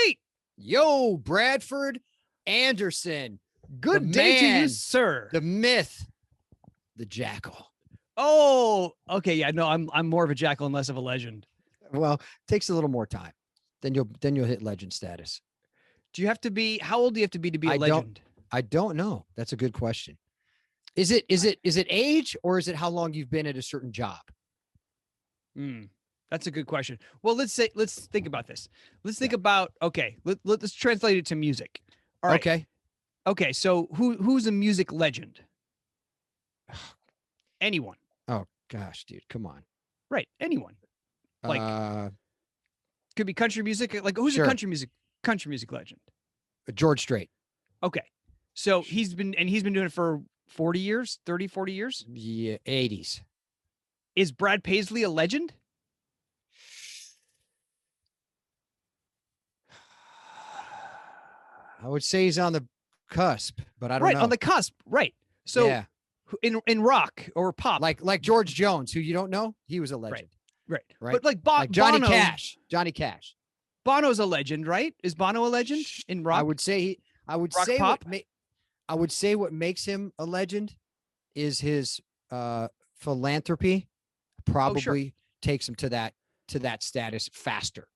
meet. Yo, Bradford Anderson. Good day to you, sir. The myth, the Jackal. Oh, okay. Yeah, no, I'm more of a jackal and less of a legend. Well, takes a little more time. Then you'll hit legend status. Do you have to be? How old do you have to be a legend? I don't know. That's a good question. Is it age, or is it how long you've been at a certain job? That's a good question. Well, let's think about this. Let's think about, okay, let's translate it to music. All right. Okay. So who's a music legend? Anyone. Oh gosh, dude, come on. Right. Anyone. Like, could be country music. Like, who's a country music legend? George Strait. Okay. So he's been doing it for 40 years, 30, 40 years? Yeah, 80s. Is Brad Paisley a legend? I would say he's on the cusp, but I don't know. Right, on the cusp. Right. So yeah. in rock or pop. Like George Jones, who you don't know, he was a legend. Right. Right. But like Johnny Bono, Cash. Bono's a legend, right? Is Bono a legend in rock? I would say pop? what makes him a legend is his philanthropy probably takes him to that status faster.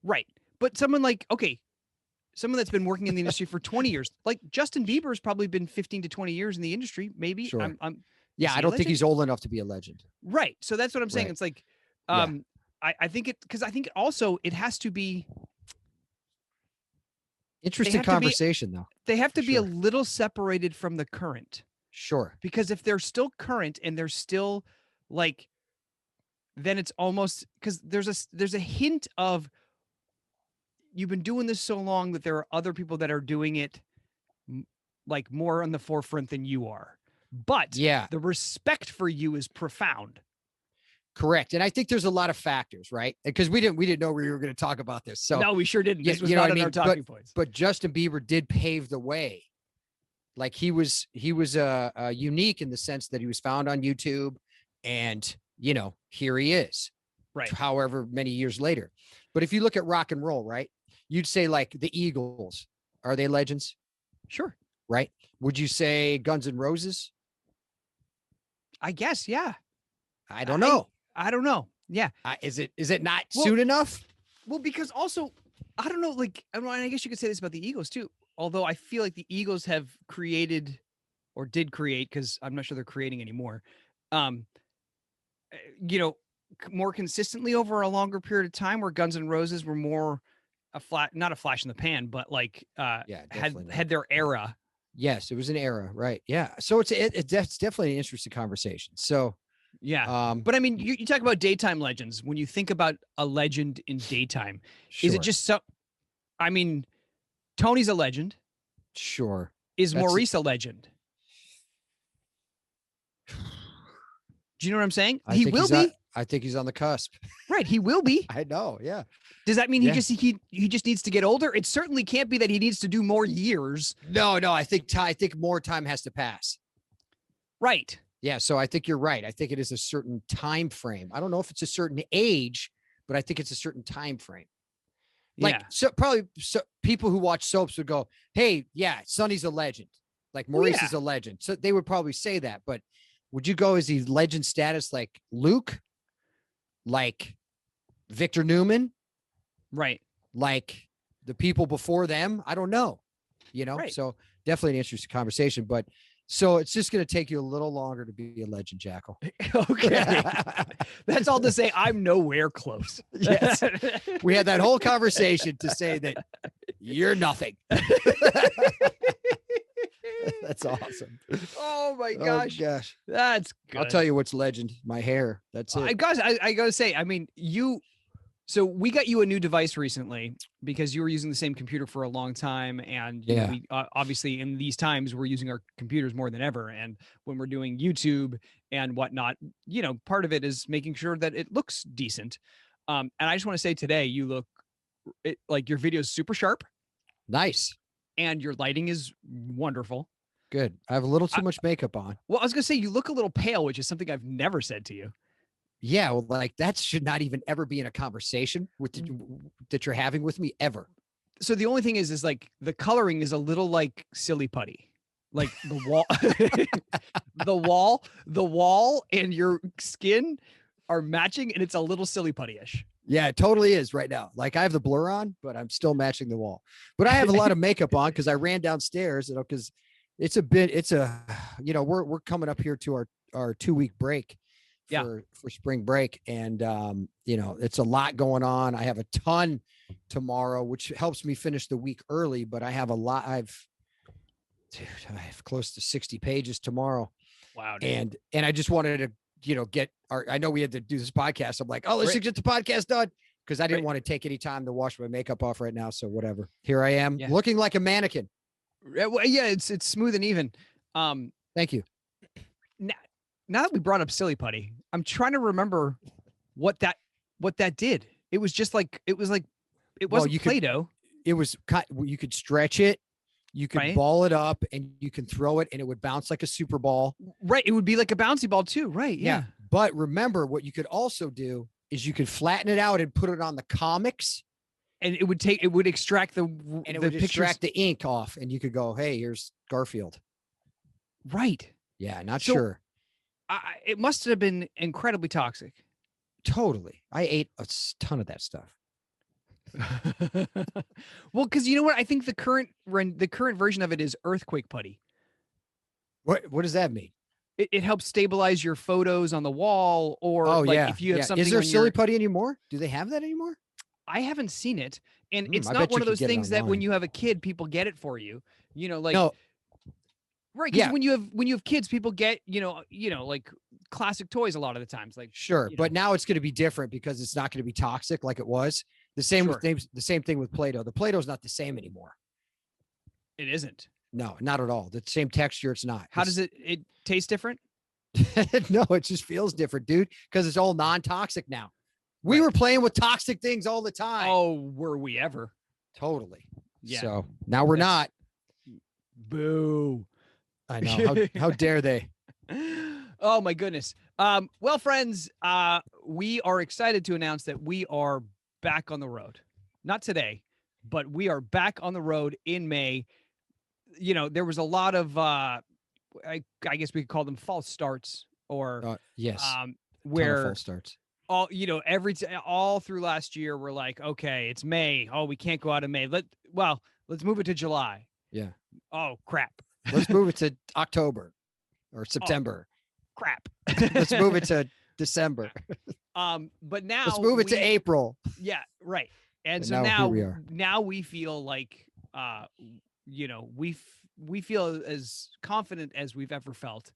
Right. But someone that's been working in the industry for 20 years, like Justin Bieber has probably been 15 to 20 years in the industry, maybe. Sure. I don't think he's old enough to be a legend. Right. So that's what I'm saying. Right. It's like, I think also it has to be interesting conversation though. They have to be a little separated from the current. Sure. Because if they're still current and they're still like, then it's almost, because there's a hint of, you've been doing this so long that there are other people that are doing it like more on the forefront than you are. But the respect for you is profound. Correct. And I think there's a lot of factors, right? Because we didn't know we were going to talk about this. So no, we sure didn't. This was not in our talking points. But Justin Bieber did pave the way. Like he was unique in the sense that he was found on YouTube, and here he is. Right. However many years later. But if you look at rock and roll, right? You'd say like the Eagles, are they legends? Sure. Right. Would you say Guns N' Roses? I guess, yeah. I don't know. I don't know. Yeah. Is it not soon enough? Well, because also, I don't know, like, I guess you could say this about the Eagles too. Although I feel like the Eagles have created, or did create, because I'm not sure they're creating anymore, more consistently over a longer period of time, where Guns N' Roses were more not a flash in the pan, but like had their era. Yes, it was an era, right? Yeah. So it's definitely an interesting conversation. So yeah. But I mean, you talk about daytime legends. When you think about a legend in daytime, is it just so? I mean, Tony's a legend. Sure. Is Maurice a legend? Do you know what I'm saying? He will be. I think he's on the cusp. Right, he will be. I know, yeah. Does that mean he just needs to get older? It certainly can't be that he needs to do more years. No, I think more time has to pass. Right. Yeah, so I think you're right. I think it is a certain time frame. I don't know if it's a certain age, but I think it's a certain time frame. Like so people who watch soaps would go, "Hey, yeah, Sonny's a legend. Like Maurice is a legend." So they would probably say that, but would you go, is he legend status like Luke? Like Victor Newman? Right. Like the people before them? I don't know. Right. So definitely an interesting conversation, but so it's just going to take you a little longer to be a legend, Jackal. Okay. That's all to say I'm nowhere close. Yes. We had that whole conversation to say that you're nothing. That's awesome. Oh my gosh. Oh gosh. That's good. I'll tell you what's legend. My hair. That's it. I gotta say, I mean, so we got you a new device recently because you were using the same computer for a long time. And we obviously in these times we're using our computers more than ever. And when we're doing YouTube and whatnot, part of it is making sure that it looks decent. And I just want to say today, you look like your video is super sharp. Nice. And your lighting is wonderful. Good. I have a little too much makeup on. Well, I was going to say you look a little pale, which is something I've never said to you. Yeah. Well, like that should not even ever be in a conversation that you're having with me ever. So the only thing is like the coloring is a little like silly putty. Like the wall, the wall and your skin are matching, and it's a little silly putty-ish. Yeah, it totally is right now. Like I have the blur on, but I'm still matching the wall. But I have a lot of makeup on because I ran downstairs, because we're coming up here to our 2-week break for spring break. And it's a lot going on. I have a ton tomorrow, which helps me finish the week early, but I have a lot. I have close to 60 pages tomorrow. Wow. Dude. And I just wanted to, I know we had to do this podcast. I'm like, oh, let's get the podcast done. Because I didn't want to take any time to wash my makeup off right now. So whatever. Here I am looking like a mannequin. Yeah, it's smooth and even. Thank you. Now that we brought up silly putty, I'm trying to remember what that did. It was just like it wasn't Play-Doh. You could stretch it. You could ball it up and you can throw it and it would bounce like a super ball. Right. It would be like a bouncy ball too. Right. Yeah. But remember, what you could also do is you could flatten it out and put it on the comics. And it would extract extract the ink off, and you could go, hey, here's Garfield. Right. Yeah. Not sure. It must have been incredibly toxic. Totally. I ate a ton of that stuff. Well, because you know what? I think the current version of it is earthquake putty. What does that mean? It helps stabilize your photos on the wall, or if you have something. Is there silly putty anymore? Do they have that anymore? I haven't seen it, and it's not one of those things that when you have a kid, people get it for you. No. Right, because when you have kids, people get like classic toys a lot of the times. Like sure, but now it's going to be different because it's not going to be toxic like it was. The same thing with Play-Doh. The Play-Doh is not the same anymore. It isn't. No, not at all. The same texture, it's not. How does it taste different? No, it just feels different, dude, because it's all non-toxic now. We were playing with toxic things all the time. Oh, were we ever? Totally. Yeah. So now we're not. Boo. I know. How dare they? Oh my goodness. Well, friends, we are excited to announce that we are back on the road. Not today, but we are back on the road in May. There was a lot of I guess we could call them false starts, or where false starts. All through last year, we're like, okay, it's May. Oh, we can't go out in May. Let's move it to July. Yeah. Oh, crap. Let's move it to October or September. Oh, crap. Let's move it to December. But now let's move it to April. Yeah, right. And so now we feel like, we feel as confident as we've ever felt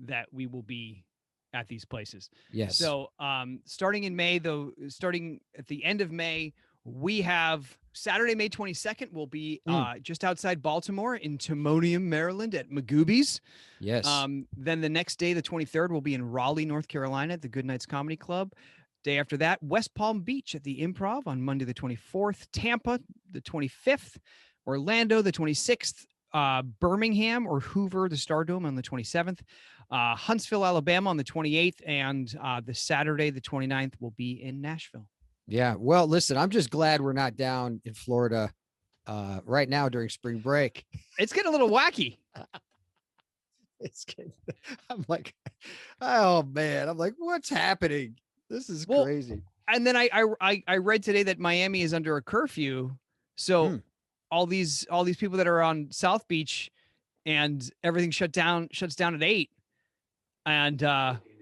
that we will be at these places. Yes. So, starting in May, starting at the end of May, we have Saturday, May 22nd will be just outside Baltimore in Timonium, Maryland at Magooby's. Yes. Then the next day, the 23rd, will be in Raleigh, North Carolina at the Good Nights Comedy Club. Day after that, West Palm Beach at the Improv on Monday, the 24th, Tampa, the 25th, Orlando, the 26th, Birmingham or Hoover, the Stardome on the 27th, Huntsville, Alabama on the 28th, and the Saturday, the 29th, will be in Nashville. Yeah. Well, listen, I'm just glad we're not down in Florida right now during spring break. It's getting a little wacky. I'm like, oh man, I'm like, what's happening? This is crazy. And then I read today that Miami is under a curfew. So all these people that are on South Beach and everything shuts down at 8. And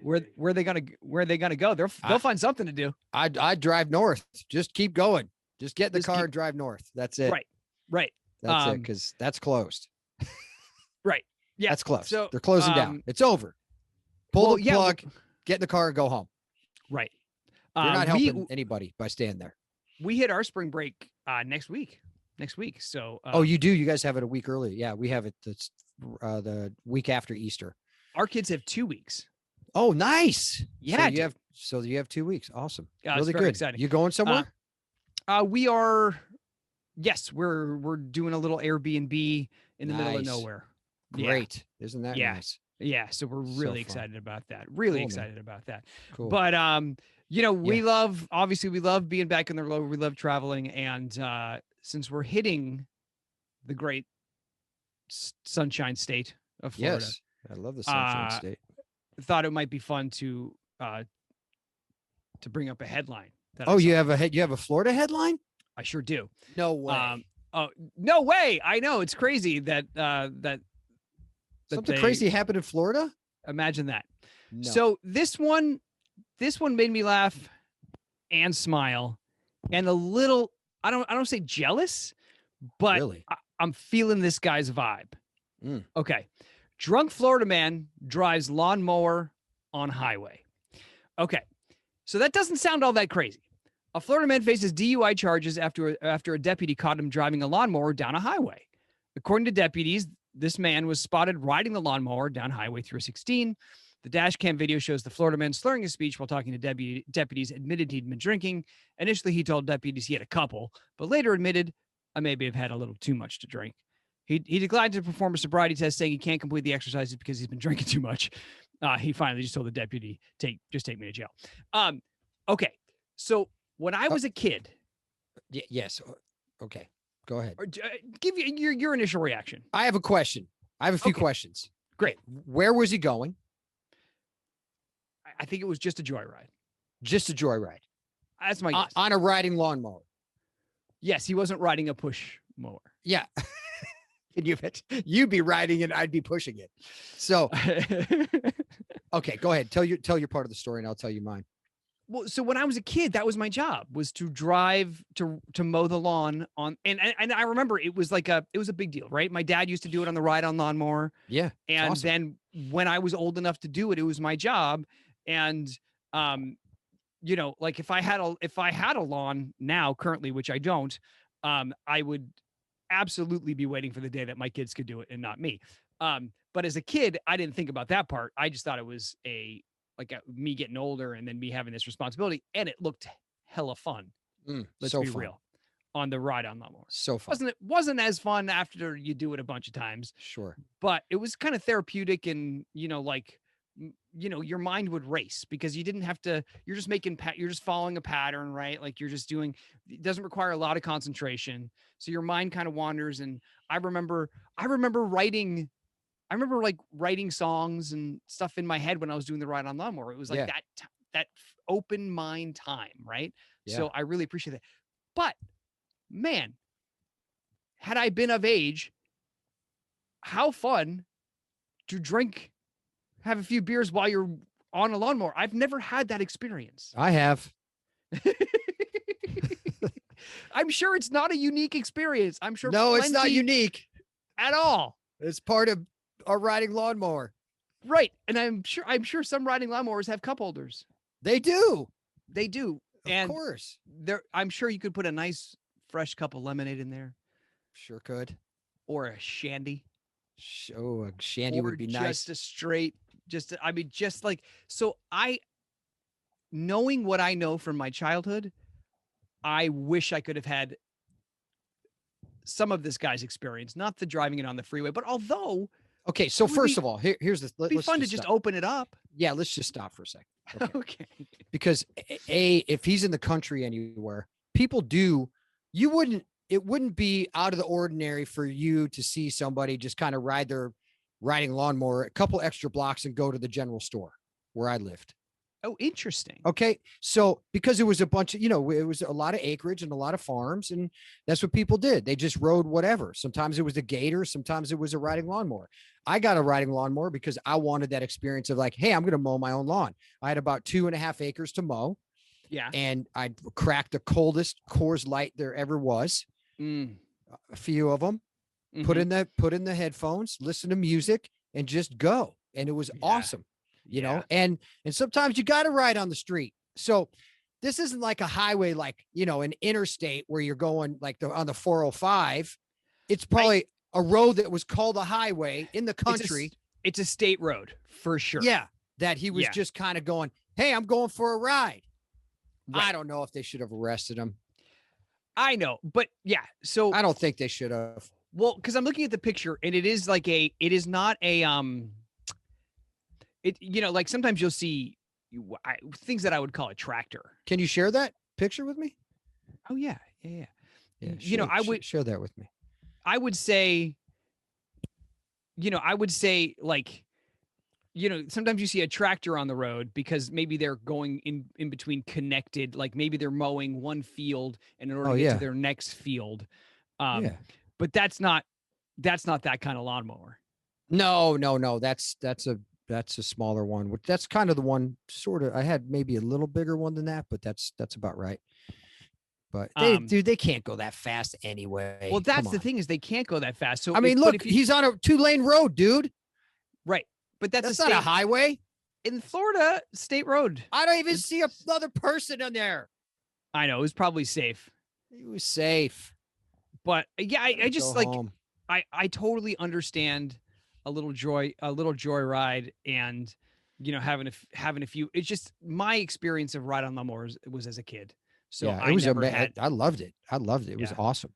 where are they gonna go? They'll find something to do. I'd drive north. Just keep going. Just get in the car and drive north. That's it. Right. That's it, because that's closed. Right. Yeah. That's closed. So they're closing down. It's over. Pull the plug, get in the car and go home. Right. You're not helping anybody by staying there. We hit our spring break next week. So you do? You guys have it a week early. Yeah, we have it the week after Easter. Our kids have 2 weeks. Oh, nice. Yeah. So you have 2 weeks. Awesome. Really good. Exciting. You going somewhere? We are. Yes, we're doing a little Airbnb in the middle of nowhere. Great. Yeah. Isn't that nice? Yeah. So we're really excited about that. Excited about that. Cool. But we love being back in the road. We love traveling. And since we're hitting the great sunshine state of Florida. Yes, I love the sunshine state. Thought it might be fun to bring up a headline. You have a Florida headline? I sure do. No way. Oh, no way. I know, it's crazy that something crazy happened in Florida. Imagine that. No. So this one made me laugh and smile and a little, I don't say jealous, but really? I'm feeling this guy's vibe. Okay. Drunk Florida man drives lawnmower on highway. Okay. So that doesn't sound all that crazy. A Florida man faces DUI charges after a deputy caught him driving a lawnmower down a highway. According to deputies, this man was spotted riding the lawnmower down Highway 316. The dash cam video shows the Florida man slurring his speech while talking to deputies, admitted he'd been drinking. Initially, he told deputies he had a couple, but later admitted, I maybe have had a little too much to drink. He declined to perform a sobriety test, saying he can't complete the exercises because he's been drinking too much. He finally just told the deputy, just take me to jail. Okay. So when I was a kid. Yes. Okay. Go ahead. Give your initial reaction. I have a question. I have a few questions. Great. Where was he going? I think it was just a joyride. Just a joyride. That's my guess. On a riding lawnmower. Yes, he wasn't riding a push mower. Yeah. You'd be riding it, I'd be pushing it. So, okay, go ahead. Tell your part of the story and I'll tell you mine. Well, so when I was a kid, that was my job, was to drive to mow the lawn on, and I remember it was a big deal, right? My dad used to do it on the ride-on lawnmower. Yeah. And awesome. Then when I was old enough to do it, it was my job. And, like if I had a lawn now currently, which I don't, I would absolutely be waiting for the day that my kids could do it and not me. But as a kid, I didn't think about that part. I just thought it was me getting older and then me having this responsibility, and it looked hella fun. Let's be real. On the ride-on lawnmower. So fun. It wasn't as fun after you do it a bunch of times. Sure. But it was kind of therapeutic, and your mind would race because you didn't have to, you're just following a pattern, right? Like you're just doing, it doesn't require a lot of concentration. So your mind kind of wanders. And I remember writing songs and stuff in my head when I was doing the ride on lawnmower. It was like that open mind time. Right. Yeah. So I really appreciate that. But man, had I been of age, how fun to have a few beers while you're on a lawnmower. I've never had that experience. I have. I'm sure it's not a unique experience. I'm sure. No, it's not unique at all. It's part of a riding lawnmower. Right. And I'm sure some riding lawnmowers have cup holders. They do. Of course. I'm sure you could put a nice fresh cup of lemonade in there. Sure could. Or a shandy. Oh, a shandy would be nice. Just a straight, knowing what I know from my childhood, I wish I could have had some of this guy's experience, not the driving it on the freeway, but although. Okay. So first of all, here's the, it'd be fun to just open it up. Yeah. Let's just stop for a second. Okay. Because if he's in the country anywhere, it wouldn't be out of the ordinary for you to see somebody just kind of ride their riding lawnmower a couple extra blocks and go to the general store where I lived. Oh, interesting. Okay. So because it was a bunch of, it was a lot of acreage and a lot of farms, and that's what people did. They just rode whatever. Sometimes it was a gator. Sometimes it was a riding lawnmower. I got a riding lawnmower because I wanted that experience of like, hey, I'm going to mow my own lawn. I had about 2.5 acres to mow. Yeah. And I cracked the coldest Chores Light there ever was. A few of them, put in the headphones, listen to music, and just go. And it was awesome, you know, and sometimes you got to ride on the street. So this isn't like a highway, like, an interstate where you're going like on the 405. It's probably a road that was called a highway in the country. It's a state road for sure. Yeah. That he was just kind of going, hey, I'm going for a ride. Right. I don't know if they should have arrested him. I know, but yeah. So I don't think they should have. Well, because I'm looking at the picture, and it is not a like sometimes you'll see things that I would call a tractor. Can you share that picture with me? Oh yeah. Yeah, I would share that with me. I would say, like, sometimes you see a tractor on the road because maybe they're going in between connected, like maybe they're mowing one field and in order to get to their next field. But that's not that kind of lawnmower. No. That's a smaller one. That's kind of the one sort of, I had maybe a little bigger one than that, but that's about right. But they can't go that fast anyway. Well, that's the thing is they can't go that fast. So I mean, look, he's on a 2-lane road, dude. Right. But that's not a highway. In Florida, state road. I don't even see another person on there. I know. It was probably safe. It was safe. But yeah, I just like home. I totally understand a little joyride and having a few. It's just my experience of ride on lawnmowers was as a kid. So yeah, it was I loved it. It was awesome.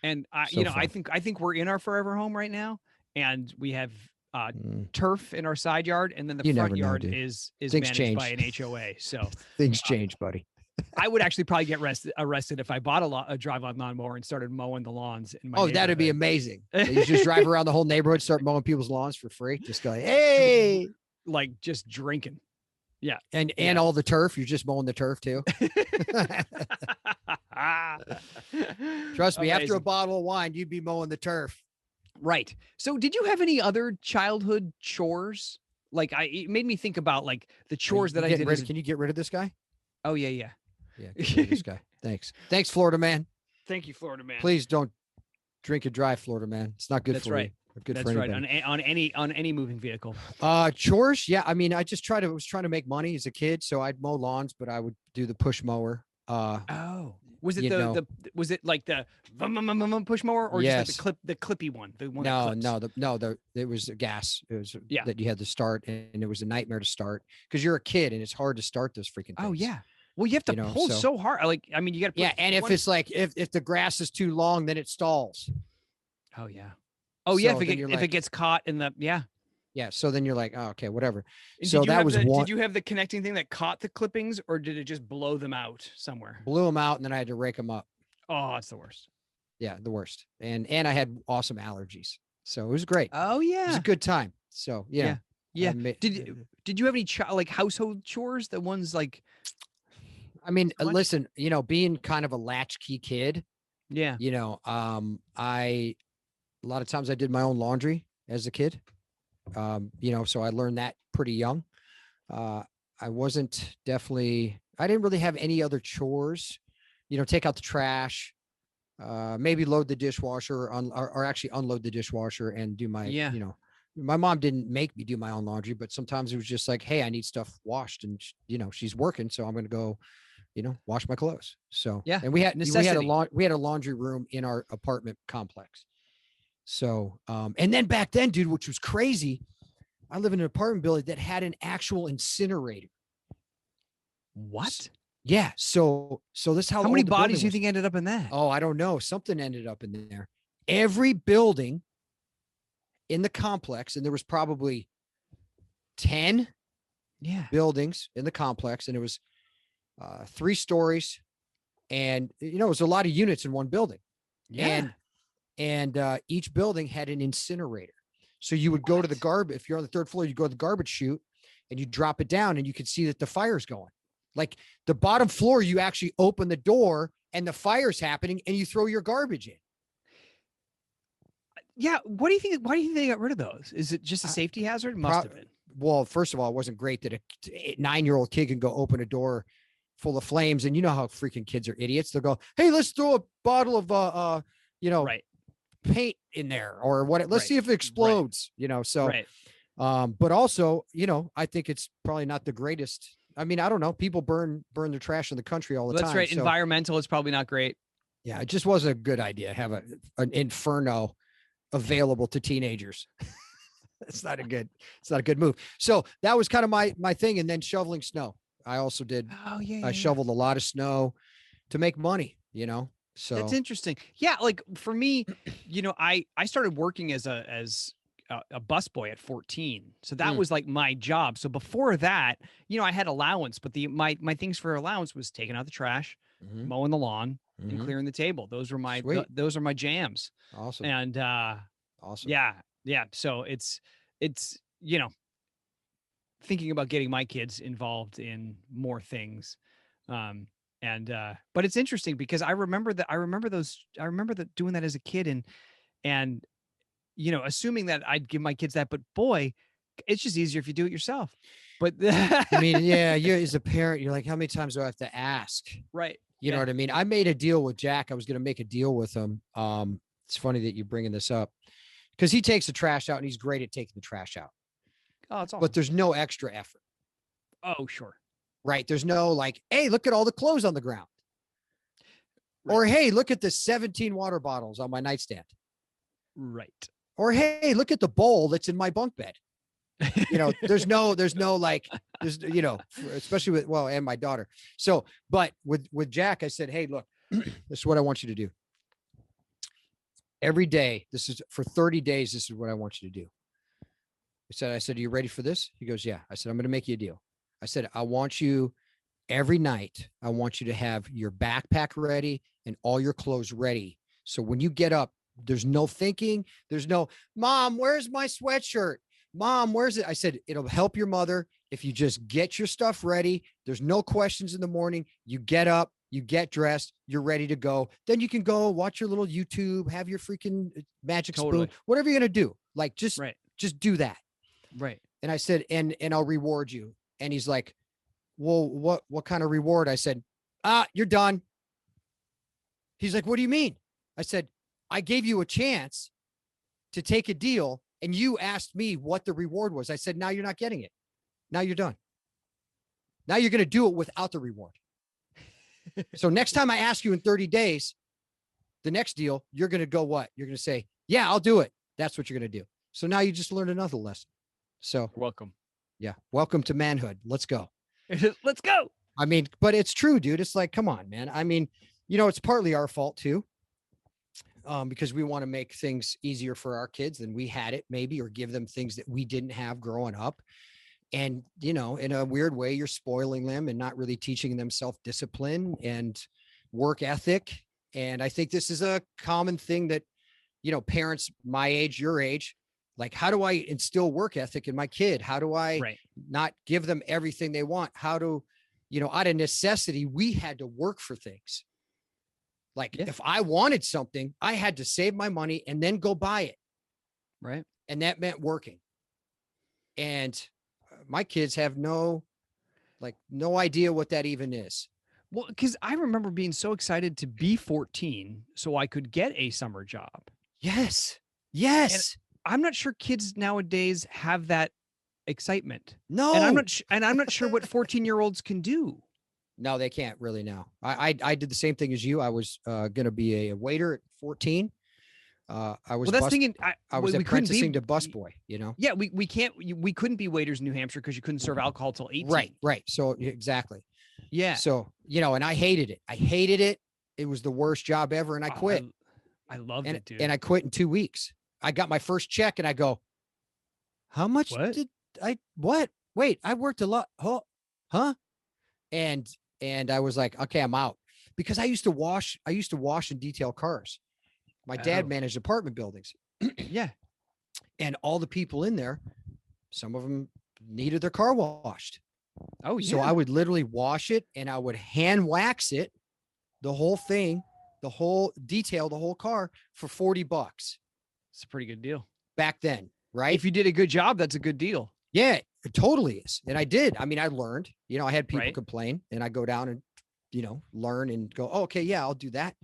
And I think we're in our forever home right now, and we have turf in our side yard, and then the front yard is managed by an HOA. So things change, buddy. I would actually probably get arrested if I bought a drive-on lawnmower and started mowing the lawns in my that'd be amazing. You just drive around the whole neighborhood, start mowing people's lawns for free. Just go, hey, like just drinking. Yeah. And all the turf, you're just mowing the turf too. Trust me, after a bottle of wine, you'd be mowing the turf. Right. So did you have any other childhood chores? Like it made me think about like the chores that I did. Can you get rid of this guy? Oh yeah. Yeah, get rid of this guy. Thanks, Florida man. Thank you, Florida man. Please don't drink and drive, Florida man. It's not good for you. Good That's for right. On any moving vehicle. Chores. Yeah. I mean, I was trying to make money as a kid. So I'd mow lawns, but I would do the push mower. Was it was it like the push mower or just like the clippy one? The one it was a gas. It was that you had to start, and it was a nightmare to start because you're a kid and it's hard to start those freaking things. Oh yeah. Well, you have to pull so hard. Like, I mean, you got to. And if it's like if the grass is too long, then it stalls. Oh yeah. Oh yeah. If it gets caught in the Yeah. So then you're like, oh, okay, whatever. And so that was one. Did you have the connecting thing that caught the clippings, or did it just blow them out somewhere? Blew them out, and then I had to rake them up. Oh, it's the worst. Yeah, the worst. And I had awesome allergies, so it was great. Oh yeah, it was a good time. So yeah. Did you have any like household chores? The ones like. I mean, listen, being kind of a latchkey kid. Yeah. A lot of times I did my own laundry as a kid. So I learned that pretty young. I didn't really have any other chores, take out the trash, maybe load the dishwasher or actually unload the dishwasher and do my, my mom didn't make me do my own laundry, but sometimes it was just like, hey, I need stuff washed and she's working. So I'm going to go, wash my clothes. So, and we had a laundry room in our apartment complex. So, and then back then, dude, which was crazy, I live in an apartment building that had an actual incinerator. What? Yeah. So this is how many bodies do you think ended up in that? Oh, I don't know. Something ended up in there. Every building in the complex, and there was probably 10 buildings in the complex, and it was 3 stories, and it was a lot of units in one building. Yeah. And each building had an incinerator. So you would go to the garbage. If you're on the 3rd floor, you go to the garbage chute and you drop it down and you could see that the fire's going. Like the bottom floor, you actually open the door and the fire's happening and you throw your garbage in. Yeah. What do you think? Why do you think they got rid of those? Is it just a safety hazard? Must have been. Well, first of all, it wasn't great that a 9-year-old kid can go open a door full of flames. And you know how freaking kids are idiots. They'll go, hey, let's throw a bottle of, paint in there or what, let's see if it explodes, but also, I think it's probably not the greatest. I mean, I don't know. People burn their trash in the country all the time. That's right. So, environmental is probably not great. Yeah. It just wasn't a good idea to have an inferno available to teenagers. It's not a good move. So that was kind of my thing. And then shoveling snow. I also did. Oh yeah. I shoveled a lot of snow to make money, So that's interesting. Yeah. Like for me, I started working as a busboy at 14. So that was like my job. So before that, I had allowance, but my things for allowance was taking out the trash, mowing the lawn, and clearing the table. Those are my jams. Awesome. And awesome. Yeah. So it's thinking about getting my kids involved in more things. But it's interesting because I remember doing that as a kid and assuming that I'd give my kids that, but boy, it's just easier if you do it yourself. But I mean, yeah, you as a parent, you're like, how many times do I have to ask? Right. You know what I mean? I made a deal with Jack. I was going to make a deal with him. It's funny that you're bringing this up because he takes the trash out and he's great at taking the trash out. Oh, that's awesome. But there's no extra effort. Oh, sure. Right. There's no like, hey, look at all the clothes on the ground. Right. Or, hey, look at the 17 water bottles on my nightstand. Right. Or, hey, look at the bowl that's in my bunk bed. There's no like, especially with, and my daughter. So, but with Jack, I said, hey, look, this is what I want you to do. Every day, this is for 30 days. This is what I want you to do. I said, are you ready for this? He goes, yeah. I said, I'm going to make you a deal. I said, I want you every night. I want you to have your backpack ready and all your clothes ready. So when you get up, there's no thinking. There's no, Mom, where's my sweatshirt? Mom, where's it? I said, it'll help your mother if you just get your stuff ready. There's no questions in the morning. You get up, you get dressed, you're ready to go. Then you can go watch your little YouTube, have your freaking magic spoon, whatever you're going to do. Like, just do that. Right. And I said, and I'll reward you. And he's like, well, what kind of reward? I said, you're done. He's like, what do you mean? I said, I gave you a chance to take a deal and you asked me what the reward was. I said, now you're not getting it. Now you're done. Now you're going to do it without the reward. So next time I ask you in 30 days, the next deal, you're going to go what? You're going to say, yeah, I'll do it. That's what you're going to do. So now you just learned another lesson. So welcome. Yeah. Welcome to manhood. Let's go. Let's go. I mean, but it's true, dude. It's like, come on, man. I mean, it's partly our fault too. Because we want to make things easier for our kids than we had it maybe, or give them things that we didn't have growing up. And, in a weird way, you're spoiling them and not really teaching them self-discipline and work ethic. And I think this is a common thing that, parents my age, your age, like, how do I instill work ethic in my kid? How do I not give them everything they want? How do, out of necessity, we had to work for things. Like if I wanted something, I had to save my money and then go buy it. Right. And that meant working. And my kids have no idea what that even is. Well, because I remember being so excited to be 14 so I could get a summer job. Yes. Yes. And I'm not sure kids nowadays have that excitement. No. And I'm not sure what 14-year-olds can do. No, they can't really now. I did the same thing as you. I was going to be a waiter at 14. I was apprenticing to busboy, Yeah, we couldn't be waiters in New Hampshire because you couldn't serve alcohol till 18. Right. So exactly. Yeah. So, and I hated it. It was the worst job ever. And I quit. I loved it, dude. And I quit in 2 weeks. I got my first check and I go, how much wait, I worked a lot. Huh? And I was like, okay, I'm out, because I used to wash and detail cars. My dad managed apartment buildings. Yeah. And all the people in there, some of them needed their car washed. Oh, yeah. So I would literally wash it and I would hand wax it, the whole thing, the whole detail, the whole car for $40. It's a pretty good deal back then, right? If you did a good job, that's a good deal. Yeah, it totally is. And I did. I mean, I learned, I had people complain and I go down and, learn and go, oh, okay, yeah, I'll do that.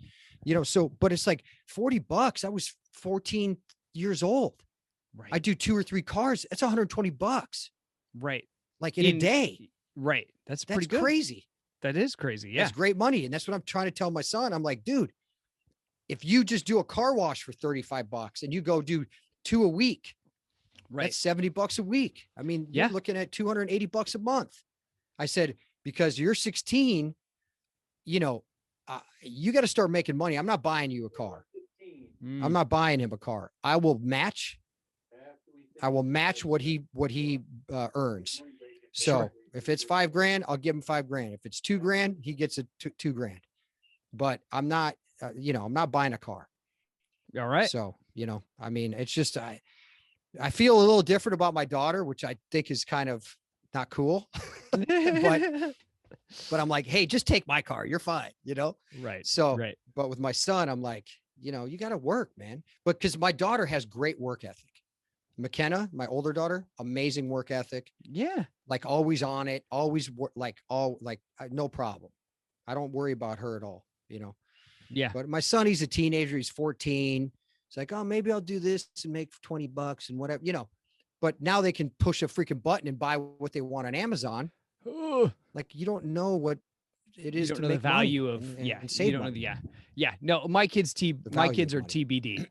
But it's like $40. I was 14 years old. Right. I do 2 or 3 cars. That's $120. Right. Like in a day. Right. That's pretty good. Crazy. That is crazy. Yeah. That's great money. And that's what I'm trying to tell my son. I'm like, dude, if you just do a car wash for $35 and you go do 2 a week, right, that's $70 a week. I mean, you're looking at $280 a month. I said, because you're 16, you got to start making money. I'm not buying you a car. I'm not buying him a car. I will match what he earns. So if it's $5,000, I'll give him $5,000. If it's $2,000, he gets $2,000. but I'm not, I'm not buying a car. All right. So, I mean, it's just, I feel a little different about my daughter, which I think is kind of not cool, but I'm like, hey, just take my car. You're fine, Right. So, right. But with my son, I'm like, you got to work, man. But because my daughter has great work ethic. McKenna, my older daughter, amazing work ethic. Yeah. Like always on it, always no problem. I don't worry about her at all, Yeah. But my son, he's a teenager. He's 14. It's like, oh, maybe I'll do this and make $20 and whatever, But now they can push a freaking button and buy what they want on Amazon. Like you don't know what it is to make the value money of and save money. Yeah. No, my kids are TBD.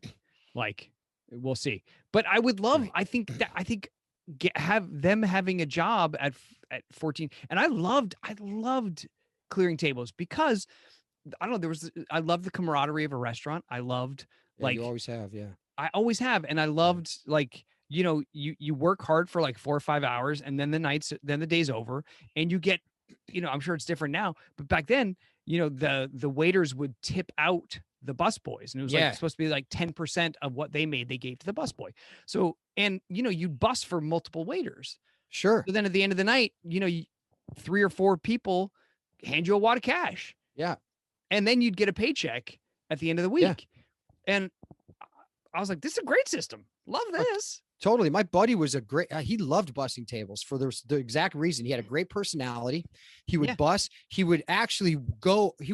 Like we'll see. But I would love. Right. I think have them having a job at 14, and I loved clearing tables because I don't know. I loved the camaraderie of a restaurant. I loved you always have, yeah. I always have, and I loved you work hard for like 4 or 5 hours, and then the day's over, and you get, I'm sure it's different now, but back then, the waiters would tip out the busboys, and it was like supposed to be like 10% of what they made they gave to the busboy. So, and you bus for multiple waiters. Sure. So then at the end of the night, 3 or 4 people hand you a wad of cash. Yeah. And then you'd get a paycheck at the end of the week. Yeah. And I was like, this is a great system. Love this. Totally. My buddy was he loved busing tables for the exact reason. He had a great personality. He would bus. He would actually he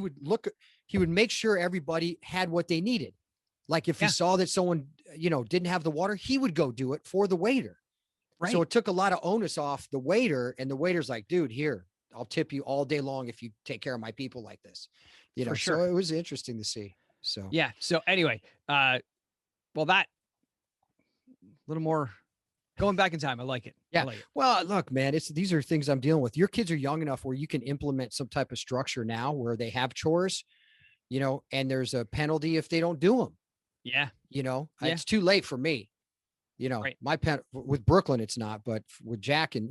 would make sure everybody had what they needed. Like if he saw that someone, didn't have the water, he would go do it for the waiter. Right. So it took a lot of onus off the waiter, and the waiter's like, dude, here, I'll tip you all day long if you take care of my people like this. For sure. So it was interesting to see. So, yeah. So anyway, well, that a little more going back in time. I like it. Yeah. I like it. Well, look, man, these are things I'm dealing with. Your kids are young enough where you can implement some type of structure now where they have chores, and there's a penalty if they don't do them. Yeah. It's too late for me. Right. My with Brooklyn, it's not, but with Jack and,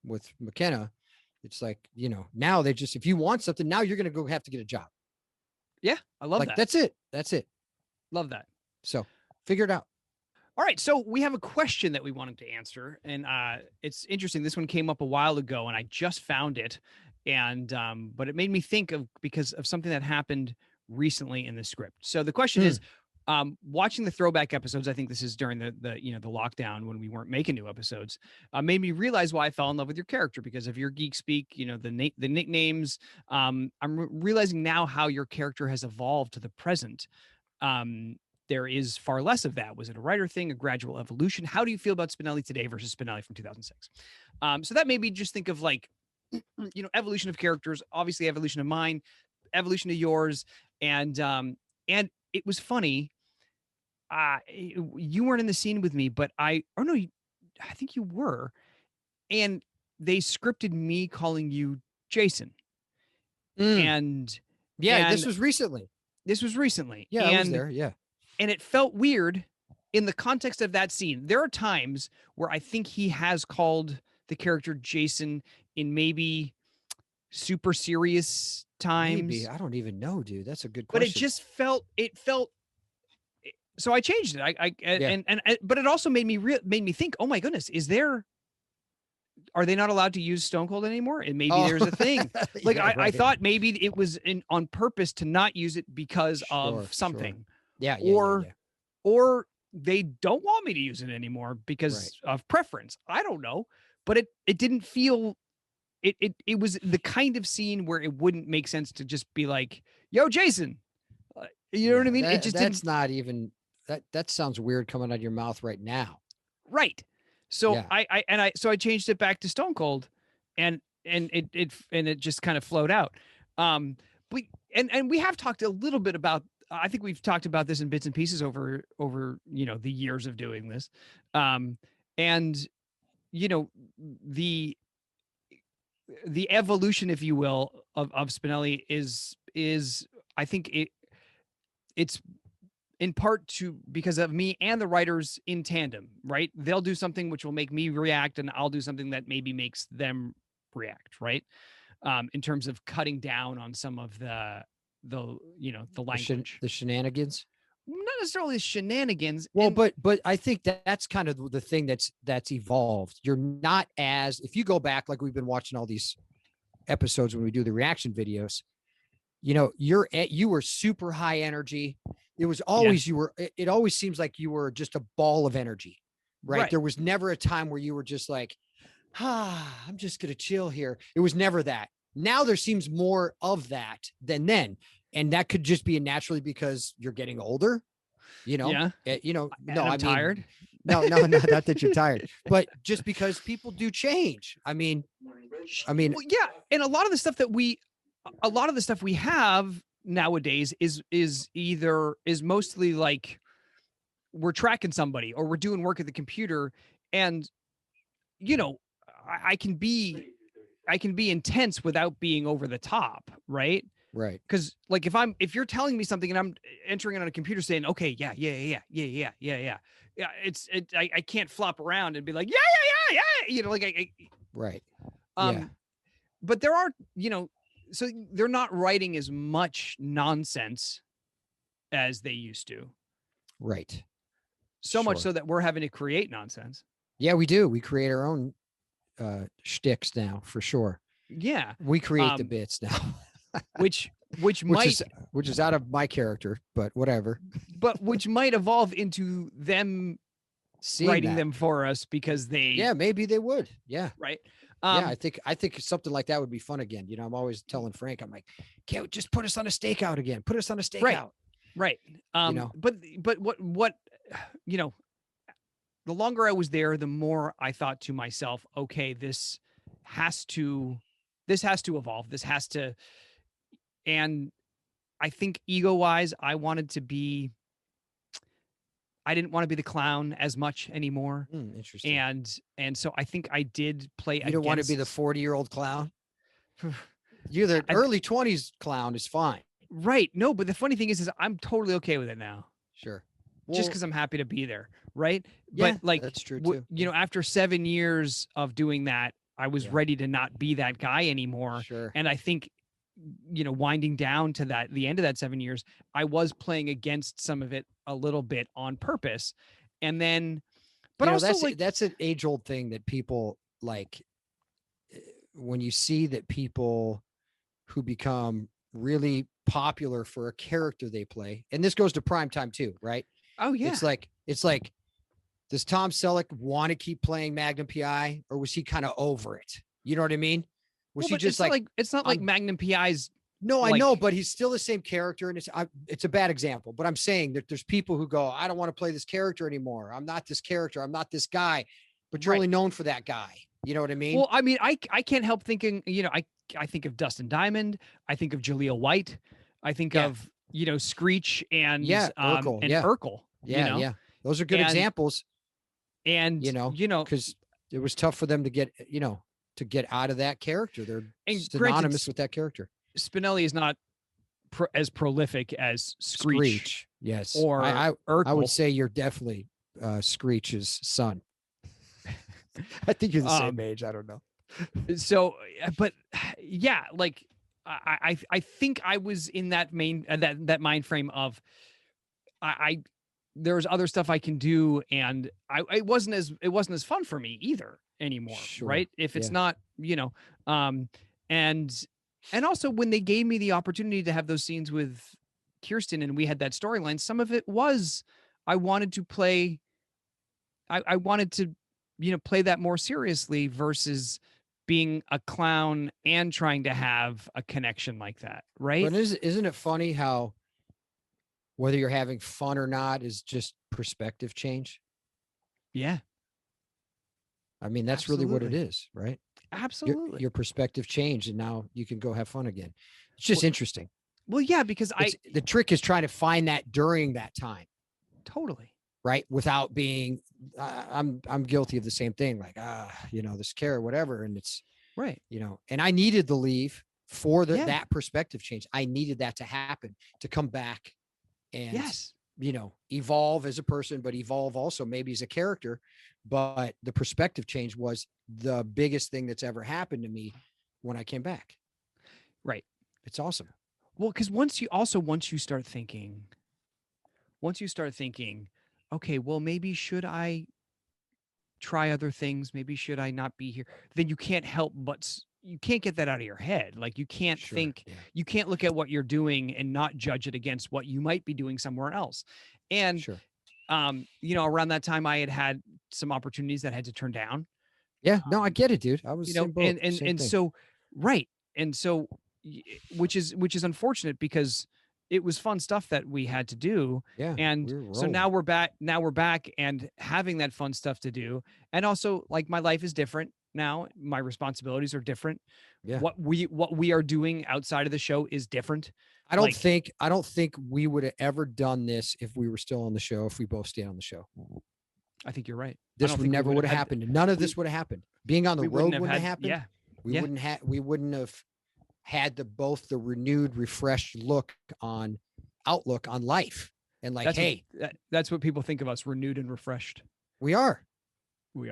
with McKenna, it's like, now they just, if you want something, now you're going to go have to get a job. Yeah. I love that. That's it. Love that. So figure it out. All right. So we have a question that we wanted to answer, and it's interesting. This one came up a while ago and I just found it. And, but it made me think because of something that happened recently in the script. So the question is, watching the throwback episodes, I think this is during the lockdown when we weren't making new episodes, made me realize why I fell in love with your character because of your geek speak, the nicknames. I'm realizing now how your character has evolved to the present. There is far less of that. Was it a writer thing, a gradual evolution? How do you feel about Spinelli today versus Spinelli from 2006? So that made me just think of like, evolution of characters, obviously evolution of mine, evolution of yours. And it was funny. You weren't in the scene with me, but I think you were. And they scripted me calling you Jason. And this was recently. Yeah, I was there. Yeah. And it felt weird in the context of that scene. There are times where I think he has called the character Jason in maybe super serious times. Maybe. I don't even know, dude. That's a good question. But it felt so I changed it. But it also made me think, oh my goodness, are they not allowed to use Stone Cold anymore? And maybe there's a thing. Like I thought maybe it was on purpose to not use it because of something. Sure. Yeah. Or they don't want me to use it anymore because of preference. I don't know. But it didn't feel it was the kind of scene where it wouldn't make sense to just be like, yo, Jason. You know what I mean? That's not even that sounds weird coming out of your mouth right now. Right. So I changed it back to Stone Cold and it just kind of flowed out. We have talked a little bit about, I think we've talked about this in bits and pieces over the years of doing this. The evolution, if you will, of Spinelli is I think it's in part because of me and the writers in tandem, right? They'll do something which will make me react, and I'll do something that maybe makes them react, right? In terms of cutting down on some of the the language, the shenanigans. not necessarily shenanigans. Well, but I think that's kind of the thing that's evolved. You're not as, if you go back, like we've been watching all these episodes when we do the reaction videos, you were super high energy. It was always, it always seems like you were just a ball of energy, right? There was never a time where you were just like, I'm just going to chill here. It was never that. Now there seems more of that than then. And that could just be naturally because you're getting older, no, I'm tired. No, not that you're tired, but just because people do change. I mean, well, yeah. And a lot of the stuff we have nowadays is mostly like we're tracking somebody or we're doing work at the computer, and I can be intense without being over the top, right? Right. Because like if you're telling me something and I'm entering it on a computer saying, okay, yeah, I can't flop around and be like, yeah, right. But there are, so they're not writing as much nonsense as they used to. Right. So much so that we're having to create nonsense. Yeah, we do. We create our own shticks now, for sure. Yeah. We create the bits now. which is out of my character, but whatever. But which might evolve into them writing them for us because maybe they would. Yeah. Right. I think something like that would be fun again. I'm always telling Frank, I'm like, can't just put us on a stakeout again. Put us on a stakeout. Right. But what the longer I was there, the more I thought to myself, okay, this has to evolve. This has to, and I think ego-wise, I didn't want to be the clown as much anymore. Interesting. And so I think I did play. You don't want to be the 40-year-old clown. You're the early 20s clown is fine. Right. No, but the funny thing is I'm totally okay with it now. Sure. Just because I'm happy to be there. Right. Yeah, but like, that's true too. After 7 years of doing that, I was ready to not be that guy anymore. Sure. And I think, winding down to the end of that 7 years, I was playing against some of it a little bit on purpose. And then, but also that's an age old thing that people like, when you see that people who become really popular for a character they play, and this goes to primetime too, right? Oh yeah. It's like, does Tom Selleck want to keep playing Magnum PI, or was he kind of over it? You know what I mean? Was he just it's not like Magnum PI's. No, I know, but he's still the same character, and it's a bad example. But I'm saying that there's people who go, I don't want to play this character anymore. I'm not this character. I'm not this guy. But you're only known for that guy. You know what I mean? Well, I mean, I can't help thinking. I think of Dustin Diamond. I think of Jaleel White. I think of Screech and Urkel. And Urkel. Yeah. Those are good examples. And because it was tough for them to get out of that character. They're synonymous with that character. Spinelli is not as prolific as Screech. Yes. Or Urkel. I would say you're definitely Screech's son. I think you're the same age. I don't know. So, but yeah, like I think I was in that that mind frame of there's other stuff I can do, and it wasn't as fun for me either anymore. Sure. Right. If it's not, and also when they gave me the opportunity to have those scenes with Kirsten and we had that storyline, some of it was, I wanted to play that more seriously versus being a clown and trying to have a connection like that. Right. But isn't it funny how whether you're having fun or not is just perspective change? Yeah. I mean, that's really what it is, right? Absolutely. Your perspective changed and now you can go have fun again. It's just interesting. Well, yeah, because the trick is trying to find that during that time. Totally. Right. Without being, I'm guilty of the same thing. Like, this care or whatever. And it's right. And I needed the leave for that perspective change. I needed that to happen, to come back and, evolve as a person, but evolve also maybe as a character. But the perspective change was the biggest thing that's ever happened to me when I came back. Right. It's awesome. Well, because once you start thinking, okay, well, maybe should I try other things? Maybe should I not be here? Then you can't help but you can't get that out of your head. Like you can't think, you can't look at what you're doing and not judge it against what you might be doing somewhere else. And around that time I had some opportunities that I had to turn down. Yeah, no, I get it, dude. I was so right. And so which is unfortunate because it was fun stuff that we had to do. Yeah. And so now we're back and having that fun stuff to do. And also like my life is different now. My responsibilities are different. Yeah. What we are doing outside of the show is different. I don't think we would have ever done this if we were still on the show, if we both stayed on the show. I think you're right. This never would have happened. None of this would have happened. Being on the road wouldn't have happened. Yeah. We wouldn't have had the renewed, refreshed outlook on life. And like, that's what people think of us, renewed and refreshed. We are. We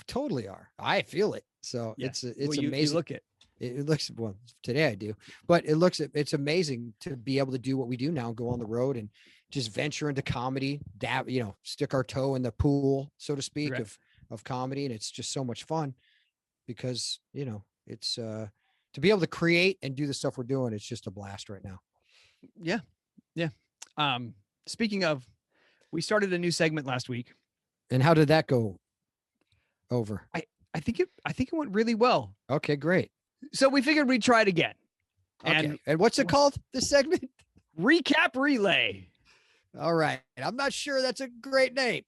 totally are. I feel it. So it's amazing. You look it. It looks, well, today I do, but it's amazing to be able to do what we do now, go on the road and just venture into comedy, stick our toe in the pool, so to speak, of comedy. And it's just so much fun because, it's, to be able to create and do the stuff we're doing, it's just a blast right now. Yeah. Yeah. Speaking of, we started a new segment last week. And how did that go over? I think it went really well. Okay, great. So we figured we'd try it again. Okay. And what's it called, this segment? Recap Relay. All right. I'm not sure that's a great name.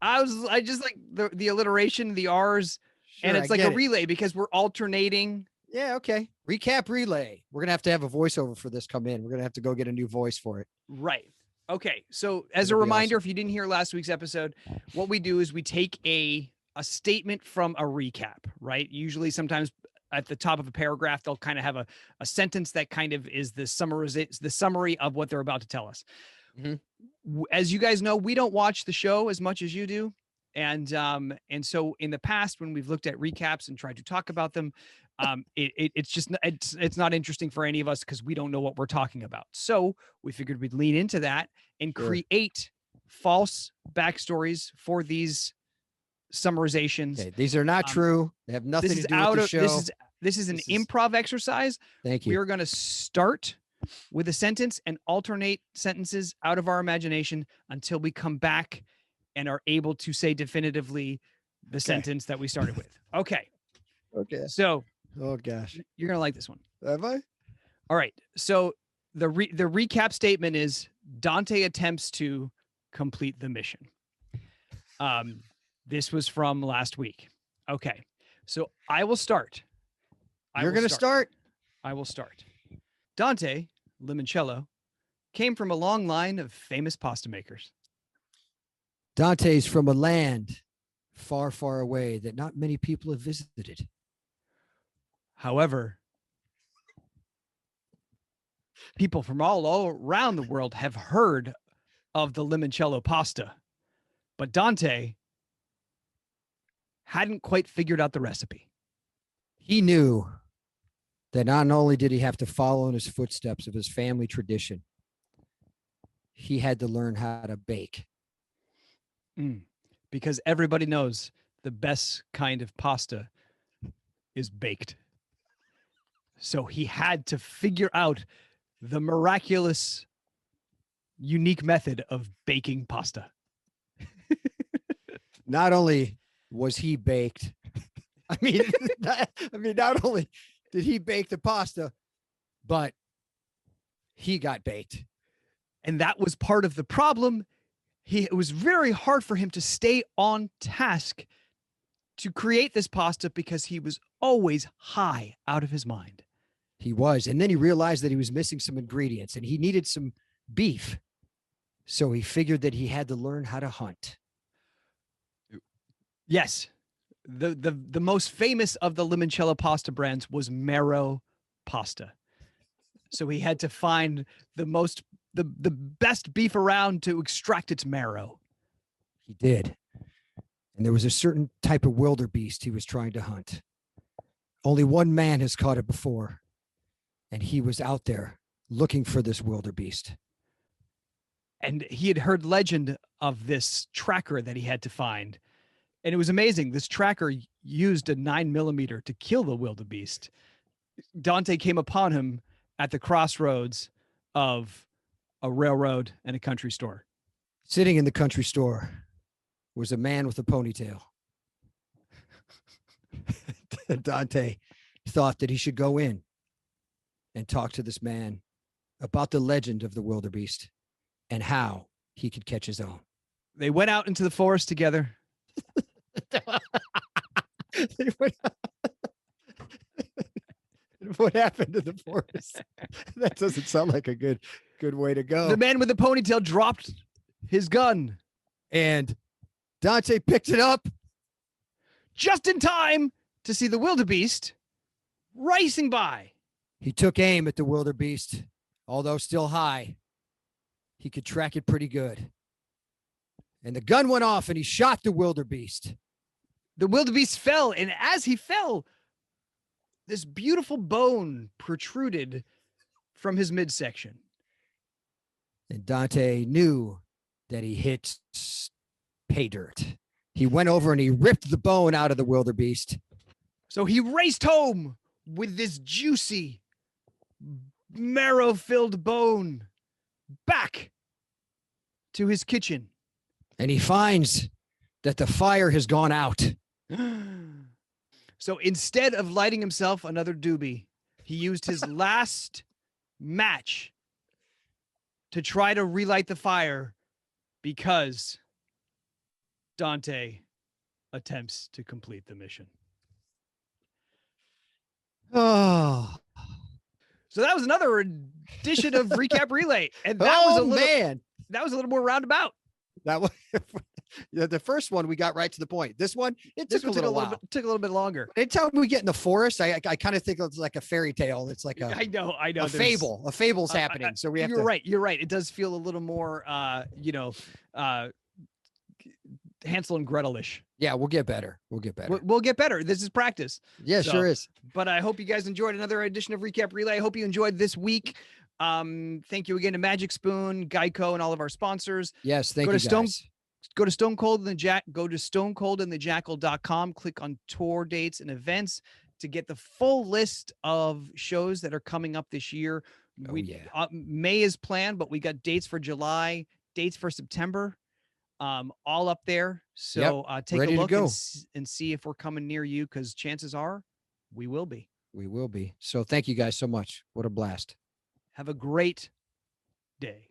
I just like the alliteration, the R's, and it's like a relay because we're alternating. Yeah, okay. Recap Relay. We're going to have a voiceover for this come in. We're going to have to go get a new voice for it. Right. Okay. So as a reminder, if you didn't hear last week's episode, what we do is we take a statement from a recap, right? Usually sometimes at the top of a paragraph, they'll kind of have a sentence that kind of is the summary of what they're about to tell us. Mm-hmm. As you guys know, we don't watch the show as much as you do. And so in the past, when we've looked at recaps and tried to talk about them, it's not interesting for any of us because we don't know what we're talking about. So we figured we'd lean into that and create false backstories for these summarizations. Okay, these are not true. They have nothing to do with the show. This is an improv exercise. Thank you. We are going to start with a sentence and alternate sentences out of our imagination until we come back and are able to say definitively the sentence that we started with. Okay. Okay. So, oh gosh, you're going to like this one. Have I? All right. So the recap statement is Dante attempts to complete the mission. This was from last week. Okay. So I will start. You're going to start? I will start. Dante, limoncello, came from a long line of famous pasta makers. Dante's from a land far, far away that not many people have visited. However, people from all around the world have heard of the limoncello pasta, but Dante hadn't quite figured out the recipe. He knew that not only did he have to follow in his footsteps of his family tradition, he had to learn how to bake. Because everybody knows the best kind of pasta is baked. So he had to figure out the miraculous, unique method of baking pasta. Not only was he baked, not only did he bake the pasta, but he got baked. And that was part of the problem. It was very hard for him to stay on task to create this pasta because he was always high out of his mind. He was. And then he realized that he was missing some ingredients and he needed some beef. So he figured that he had to learn how to hunt. Yes. The most famous of the limoncello pasta brands was marrow pasta. So he had to find the best beef around to extract its marrow. He did. And there was a certain type of wildebeest he was trying to hunt. Only one man has caught it before. And he was out there looking for this wildebeest. And he had heard legend of this tracker that he had to find. And it was amazing. This tracker used a 9mm to kill the wildebeest. Dante came upon him at the crossroads of a railroad and a country store. Sitting in the country store was a man with a ponytail. Dante thought that he should go in and talk to this man about the legend of the wildebeest and how he could catch his own. They went out into the forest together. What happened to the forest? That doesn't sound like a good way to go. The man with the ponytail dropped his gun. And Dante picked it up just in time to see the wildebeest racing by. He took aim at the wildebeest, although still high. He could track it pretty good. And the gun went off and he shot the wildebeest. The wildebeest fell, and as he fell, this beautiful bone protruded from his midsection. And Dante knew that he hit pay dirt. He went over and he ripped the bone out of the wildebeest. So he raced home with this juicy, marrow-filled bone back to his kitchen. And he finds that the fire has gone out. So instead of lighting himself another doobie, he used his last match to try to relight the fire because Dante attempts to complete the mission. Oh. So that was another edition of Recap Relay. And that was a little more roundabout. That was the first one we got right to the point. This one, took a little bit longer. Anytime we get in the forest, I kind of think it's like a fairy tale. It's like I know. A fable. A fable's happening. So we have You're right. It does feel a little more Hansel and Gretel-ish. Yeah, we'll get better. We'll get better. This is practice. Yeah, sure is. But I hope you guys enjoyed another edition of Recap Relay. I hope you enjoyed this week. Thank you again to Magic Spoon, Geico, and all of our sponsors. Yes, thank you guys. Go to stonecoldandthejackal.com. Click on tour dates and events to get the full list of shows that are coming up this year. May is planned, but we got dates for July, dates for September, all up there. So take a look and see if we're coming near you, because chances are we will be. We will be. So thank you guys so much. What a blast. Have a great day.